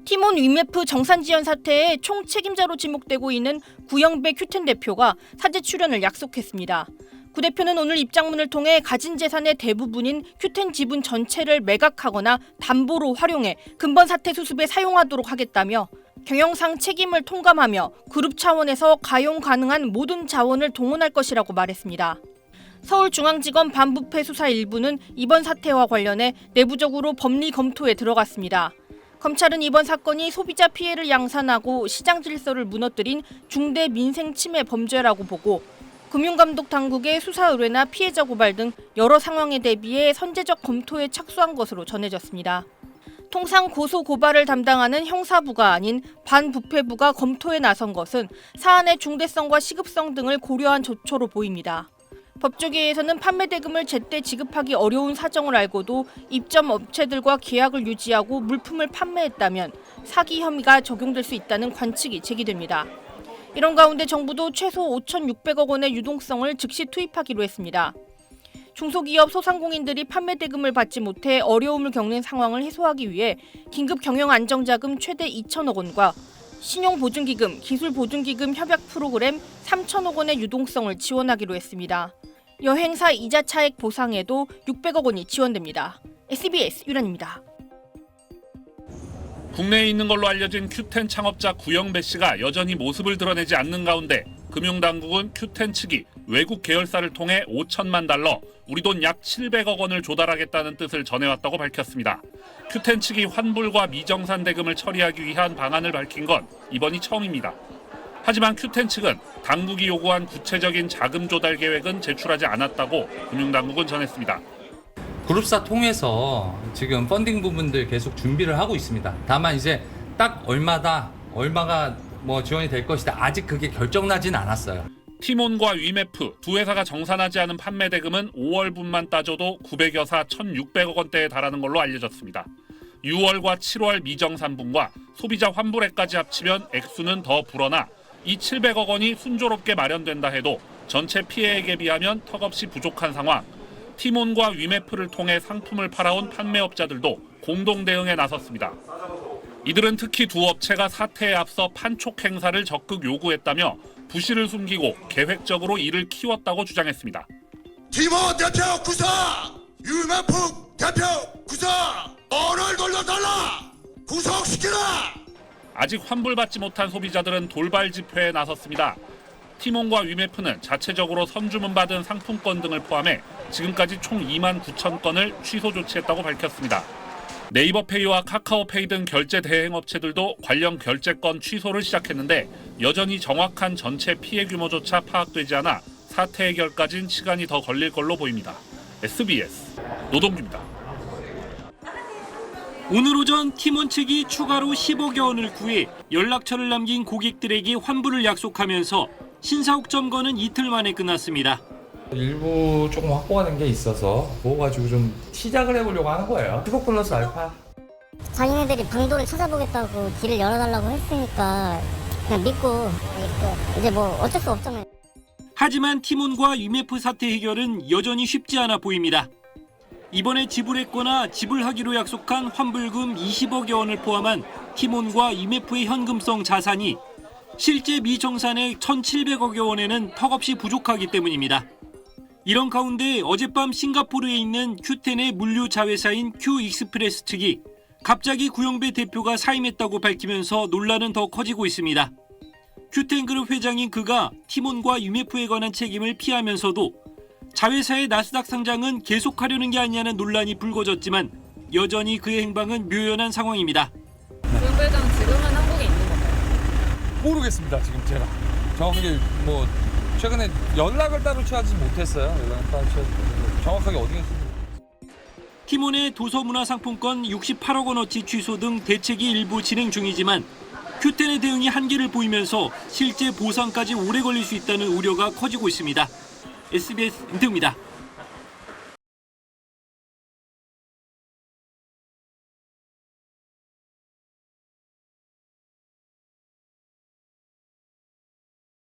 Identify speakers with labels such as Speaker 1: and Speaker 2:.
Speaker 1: 티몬 위메프 정산지연 사태의 총 책임자로 지목되고 있는 구영배 큐텐 대표가 사제 출연을 약속했습니다. 구 대표는 오늘 입장문을 통해 가진 재산의 대부분인 큐텐 지분 전체를 매각하거나 담보로 활용해 근본 사태 수습에 사용하도록 하겠다며 경영상 책임을 통감하며 그룹 차원에서 가용 가능한 모든 자원을 동원할 것이라고 말했습니다. 서울중앙지검 반부패 수사 일부는 이번 사태와 관련해 내부적으로 법리 검토에 들어갔습니다. 검찰은 이번 사건이 소비자 피해를 양산하고 시장 질서를 무너뜨린 중대 민생 침해 범죄라고 보고 금융감독 당국의 수사 의뢰나 피해자 고발 등 여러 상황에 대비해 선제적 검토에 착수한 것으로 전해졌습니다. 통상 고소 고발을 담당하는 형사부가 아닌 반부패부가 검토에 나선 것은 사안의 중대성과 시급성 등을 고려한 조처로 보입니다. 법조계에서는 판매 대금을 제때 지급하기 어려운 사정을 알고도 입점 업체들과 계약을 유지하고 물품을 판매했다면 사기 혐의가 적용될 수 있다는 관측이 제기됩니다. 이런 가운데 정부도 최소 5,600억 원의 유동성을 즉시 투입하기로 했습니다. 중소기업 소상공인들이 판매 대금을 받지 못해 어려움을 겪는 상황을 해소하기 위해 긴급 경영 안정자금 최대 2,000억 원과 신용보증기금, 기술보증기금 협약 프로그램 3,000억 원의 유동성을 지원하기로 했습니다. 여행사 이자 차액 보상에도 600억 원이 지원됩니다. SBS 유란입니다.
Speaker 2: 국내에 있는 걸로 알려진 큐텐 창업자 구영배 씨가 여전히 모습을 드러내지 않는 가운데 금융당국은 큐텐 측이 외국 계열사를 통해 5천만 달러, 우리 돈 약 700억 원을 조달하겠다는 뜻을 전해왔다고 밝혔습니다. 큐텐 측이 환불과 미정산 대금을 처리하기 위한 방안을 밝힌 건 이번이 처음입니다. 하지만 큐텐 측은 당국이 요구한 구체적인 자금 조달 계획은 제출하지 않았다고 금융당국은 전했습니다.
Speaker 3: 그룹사 통해서 지금 펀딩 부분들 계속 준비를 하고 있습니다. 다만 이제 딱 얼마가 지원이 될 것이다. 아직 그게 결정나진 않았어요.
Speaker 2: 티몬과 위메프 두 회사가 정산하지 않은 판매 대금은 5월분만 따져도 900여사 1,600억 원대에 달하는 걸로 알려졌습니다. 6월과 7월 미정산분과 소비자 환불액까지 합치면 액수는 더 불어나 이 700억 원이 순조롭게 마련된다 해도 전체 피해액에 비하면 턱없이 부족한 상황. 티몬과 위메프를 통해 상품을 팔아온 판매업자들도 공동 대응에 나섰습니다. 이들은 특히 두 업체가 사태에 앞서 판촉 행사를 적극 요구했다며 부실을 숨기고 계획적으로 이를 키웠다고 주장했습니다.
Speaker 4: 티몬 대표 구사! 위메프 대표 구사! 돈을 돌려달라! 구속시키라!
Speaker 2: 아직 환불받지 못한 소비자들은 돌발 집회에 나섰습니다. 티몬과 위메프는 자체적으로 선주문 받은 상품권 등을 포함해 지금까지 총 2만 9천 건을 취소 조치했다고 밝혔습니다. 네이버페이와 카카오페이 등 결제 대행 업체들도 관련 결제권 취소를 시작했는데 여전히 정확한 전체 피해 규모조차 파악되지 않아 사태 해결까지는 시간이 더 걸릴 걸로 보입니다. SBS 노동규입니다.
Speaker 5: 오늘 오전 티몬 측이 추가로 10억여 원을 구해 연락처를 남긴 고객들에게 환불을 약속하면서 신사옥 점거는 이틀 만에 끝났습니다.
Speaker 6: 일부 조금 확보가 된 게 있어서 그거 가지고 좀 시작을 해보려고 하는 거예요. 15 플러스 알파.
Speaker 7: 자기네들이 방도를 찾아보겠다고 길을 열어달라고 했으니까 그냥 믿고 이제 뭐 어쩔 수 없잖아요.
Speaker 5: 하지만 티몬과 위메프 사태 해결은 여전히 쉽지 않아 보입니다. 이번에 지불했거나 지불하기로 약속한 환불금 20억여 원을 포함한 티몬과 위메프의 현금성 자산이 실제 미정산액 1,700억여 원에는 턱없이 부족하기 때문입니다. 이런 가운데 어젯밤 싱가포르에 있는 큐텐의 물류 자회사인 큐익스프레스 측이 갑자기 구영배 대표가 사임했다고 밝히면서 논란은 더 커지고 있습니다. 큐텐그룹 회장인 그가 티몬과 위메프에 관한 책임을 피하면서도 자회사의 나스닥 상장은 계속하려는 게 아니냐는 논란이 불거졌지만 여전히 그의 행방은 묘연한 상황입니다.
Speaker 8: 구영배 회장 지금은 한국에 있는 건가요?
Speaker 6: 모르겠습니다. 지금 제가 정확하게 최근에 연락을 따로 취하지 못했어요. 정확하게 어디에 있는지.
Speaker 5: 티몬의 도서문화상품권 68억 원어치 취소 등 대책이 일부 진행 중이지만 큐텐의 대응이 한계를 보이면서 실제 보상까지 오래 걸릴 수 있다는 우려가 커지고 있습니다. SBS 임태우입니다.